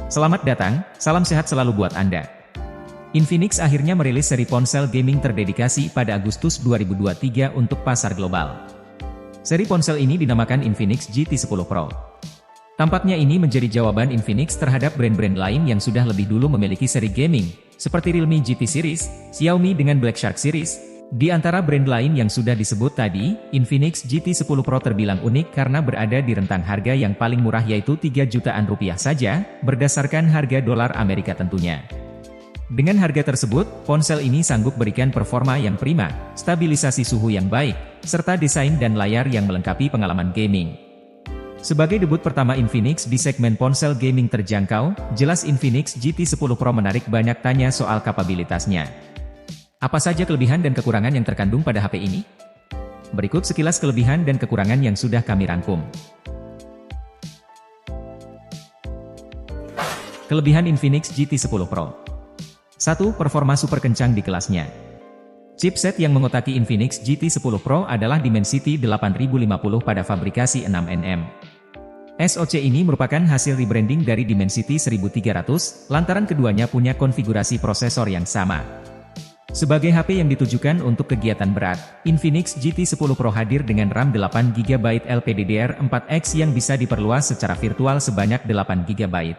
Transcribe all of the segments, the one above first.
Selamat datang, salam sehat selalu buat Anda. Infinix akhirnya merilis seri ponsel gaming terdedikasi pada Agustus 2023 untuk pasar global. Seri ponsel ini dinamakan Infinix GT10 Pro. Tampaknya ini menjadi jawaban Infinix terhadap brand-brand lain yang sudah lebih dulu memiliki seri gaming, seperti Realme GT Series, Xiaomi dengan Black Shark Series. Di antara brand lain yang sudah disebut tadi, Infinix GT10 Pro terbilang unik karena berada di rentang harga yang paling murah yaitu 3 jutaan rupiah saja, berdasarkan harga dolar Amerika tentunya. Dengan harga tersebut, ponsel ini sanggup berikan performa yang prima, stabilisasi suhu yang baik, serta desain dan layar yang melengkapi pengalaman gaming. Sebagai debut pertama Infinix di segmen ponsel gaming terjangkau, jelas Infinix GT10 Pro menarik banyak tanya soal kapabilitasnya. Apa saja kelebihan dan kekurangan yang terkandung pada HP ini? Berikut sekilas kelebihan dan kekurangan yang sudah kami rangkum. Kelebihan Infinix GT10 Pro. 1. Performa super kencang di kelasnya. Chipset yang mengotaki Infinix GT10 Pro adalah Dimensity 8050 pada fabrikasi 6nm. SoC ini merupakan hasil rebranding dari Dimensity 1300, lantaran keduanya punya konfigurasi prosesor yang sama. Sebagai HP yang ditujukan untuk kegiatan berat, Infinix GT10 Pro hadir dengan RAM 8GB LPDDR4X yang bisa diperluas secara virtual sebanyak 8GB.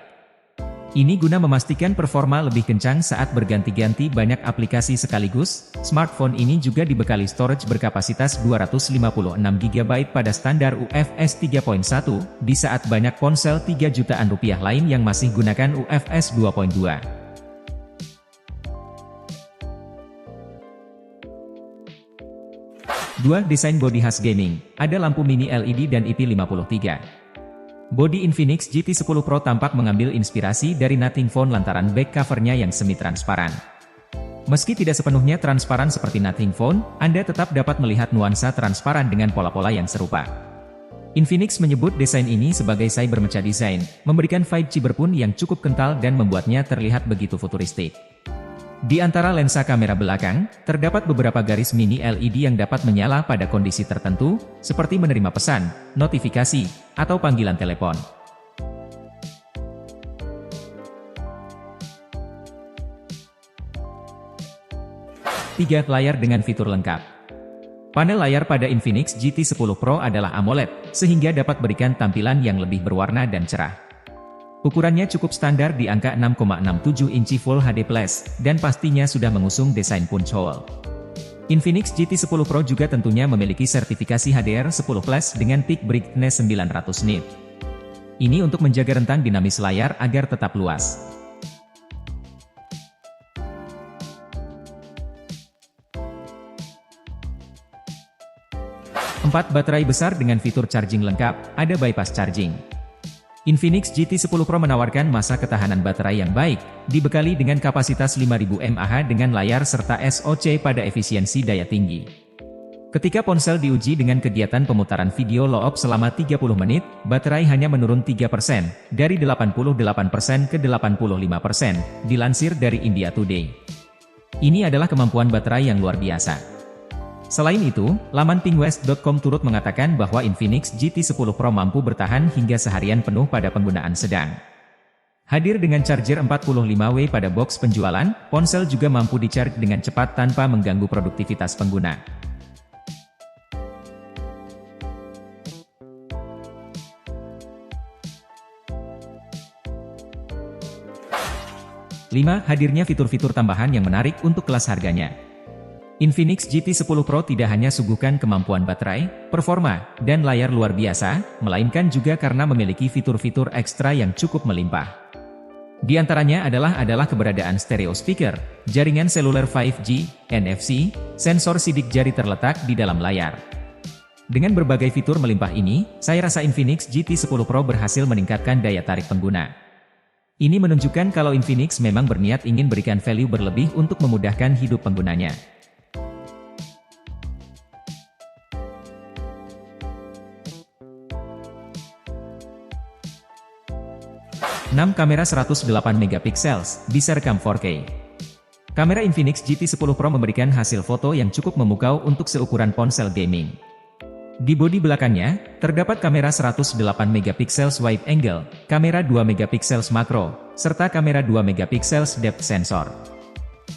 Ini guna memastikan performa lebih kencang saat berganti-ganti banyak aplikasi sekaligus. Smartphone ini juga dibekali storage berkapasitas 256GB pada standar UFS 3.1, di saat banyak ponsel 3 jutaan rupiah lain yang masih gunakan UFS 2.2. 2. Desain bodi khas gaming, ada lampu mini LED dan IP53. Bodi Infinix GT10 Pro tampak mengambil inspirasi dari Nothing Phone lantaran back covernya yang semi-transparan. Meski tidak sepenuhnya transparan seperti Nothing Phone, Anda tetap dapat melihat nuansa transparan dengan pola-pola yang serupa. Infinix menyebut desain ini sebagai cybermecha design, memberikan vibe cyberpunk yang cukup kental dan membuatnya terlihat begitu futuristik. Di antara lensa kamera belakang, terdapat beberapa garis mini LED yang dapat menyala pada kondisi tertentu, seperti menerima pesan, notifikasi, atau panggilan telepon. Tiga. Layar dengan fitur lengkap. Panel layar pada Infinix GT10 Pro adalah AMOLED, sehingga dapat berikan tampilan yang lebih berwarna dan cerah. Ukurannya cukup standar di angka 6,67 inci Full HD+, dan pastinya sudah mengusung desain punch hole. Infinix GT10 Pro juga tentunya memiliki sertifikasi HDR10+ dengan peak brightness 900 nit. Ini untuk menjaga rentang dinamis layar agar tetap luas. Empat. Baterai besar dengan fitur charging lengkap, ada bypass charging. Infinix GT10 Pro menawarkan masa ketahanan baterai yang baik, dibekali dengan kapasitas 5000 mAh dengan layar serta SoC pada efisiensi daya tinggi. Ketika ponsel diuji dengan kegiatan pemutaran video low-op selama 30 menit, baterai hanya menurun 3%, dari 88% ke 85%, dilansir dari India Today. Ini adalah kemampuan baterai yang luar biasa. Selain itu, laman pingwest.com turut mengatakan bahwa Infinix GT10 Pro mampu bertahan hingga seharian penuh pada penggunaan sedang. Hadir dengan charger 45W pada box penjualan, ponsel juga mampu di-charge dengan cepat tanpa mengganggu produktivitas pengguna. Lima. Hadirnya fitur-fitur tambahan yang menarik untuk kelas harganya. Infinix GT10 Pro tidak hanya suguhkan kemampuan baterai, performa, dan layar luar biasa, melainkan juga karena memiliki fitur-fitur ekstra yang cukup melimpah. Di antaranya adalah keberadaan stereo speaker, jaringan seluler 5G, NFC, sensor sidik jari terletak di dalam layar. Dengan berbagai fitur melimpah ini, saya rasa Infinix GT10 Pro berhasil meningkatkan daya tarik pengguna. Ini menunjukkan kalau Infinix memang berniat ingin berikan value berlebih untuk memudahkan hidup penggunanya. 6. Kamera 108 MP, bisa rekam 4K. Kamera Infinix GT10 Pro memberikan hasil foto yang cukup memukau untuk seukuran ponsel gaming. Di bodi belakangnya, terdapat kamera 108 megapiksel wide angle, kamera 2 megapiksel makro, serta kamera 2 megapiksel depth sensor.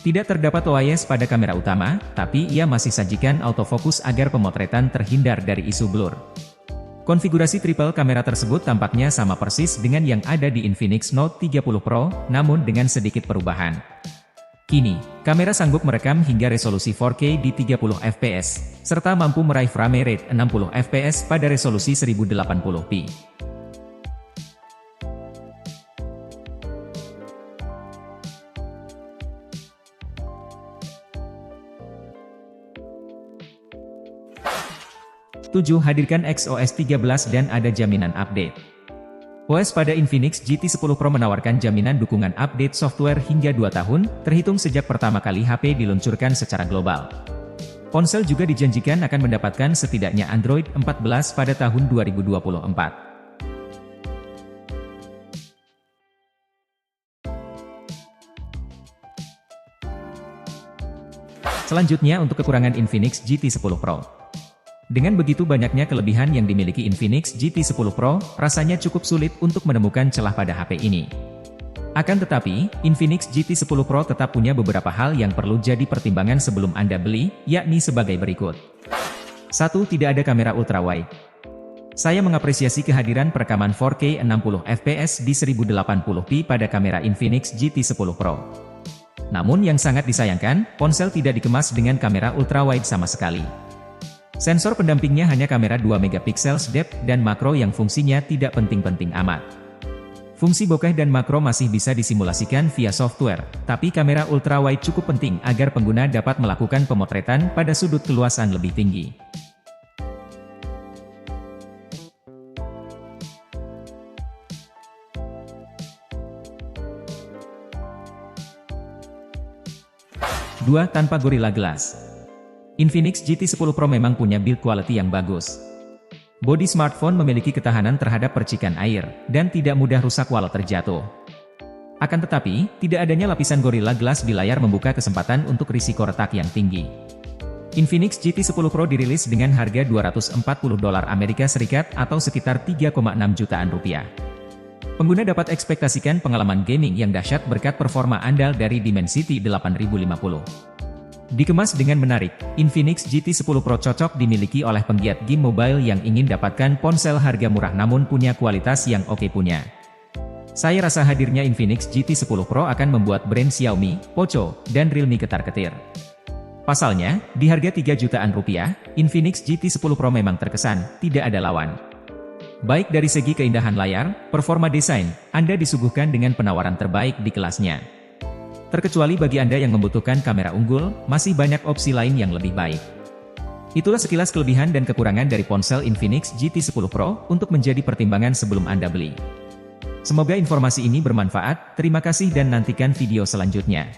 Tidak terdapat OIS pada kamera utama, tapi ia masih sajikan autofocus agar pemotretan terhindar dari isu blur. Konfigurasi triple kamera tersebut tampaknya sama persis dengan yang ada di Infinix Note 30 Pro, namun dengan sedikit perubahan. Kini, kamera sanggup merekam hingga resolusi 4K di 30 fps, serta mampu meraih frame rate 60 fps pada resolusi 1080p. Hadirkan XOS 13 dan ada jaminan update. OS pada Infinix GT10 Pro menawarkan jaminan dukungan update software hingga 2 tahun, terhitung sejak pertama kali HP diluncurkan secara global. Ponsel juga dijanjikan akan mendapatkan setidaknya Android 14 pada tahun 2024. Selanjutnya untuk kekurangan Infinix GT10 Pro. Dengan begitu banyaknya kelebihan yang dimiliki Infinix GT10 Pro, rasanya cukup sulit untuk menemukan celah pada HP ini. Akan tetapi, Infinix GT10 Pro tetap punya beberapa hal yang perlu jadi pertimbangan sebelum Anda beli, yakni sebagai berikut. 1. Tidak ada kamera ultrawide. Saya mengapresiasi kehadiran perekaman 4K 60 fps di 1080p pada kamera Infinix GT10 Pro. Namun yang sangat disayangkan, ponsel tidak dikemas dengan kamera ultrawide sama sekali. Sensor pendampingnya hanya kamera 2 megapiksel depth dan makro yang fungsinya tidak penting-penting amat. Fungsi bokeh dan makro masih bisa disimulasikan via software, tapi kamera ultrawide cukup penting agar pengguna dapat melakukan pemotretan pada sudut keluasan lebih tinggi. Tanpa Gorilla Glass. Infinix GT10 Pro memang punya build quality yang bagus. Bodi smartphone memiliki ketahanan terhadap percikan air, dan tidak mudah rusak walau terjatuh. Akan tetapi, tidak adanya lapisan Gorilla Glass di layar membuka kesempatan untuk risiko retak yang tinggi. Infinix GT10 Pro dirilis dengan harga $240 Amerika Serikat atau sekitar 3,6 jutaan rupiah. Pengguna dapat ekspektasikan pengalaman gaming yang dahsyat berkat performa andal dari Dimensity 8050. Dikemas dengan menarik, Infinix GT10 Pro cocok dimiliki oleh penggiat game mobile yang ingin dapatkan ponsel harga murah namun punya kualitas yang oke punya. Saya rasa hadirnya Infinix GT10 Pro akan membuat brand Xiaomi, Poco, dan Realme ketar-ketir. Pasalnya, di harga 3 jutaan rupiah, Infinix GT10 Pro memang terkesan tidak ada lawan. Baik dari segi keindahan layar, performa desain, Anda disuguhkan dengan penawaran terbaik di kelasnya. Terkecuali bagi Anda yang membutuhkan kamera unggul, masih banyak opsi lain yang lebih baik. Itulah sekilas kelebihan dan kekurangan dari ponsel Infinix GT10 Pro untuk menjadi pertimbangan sebelum Anda beli. Semoga informasi ini bermanfaat, terima kasih dan nantikan video selanjutnya.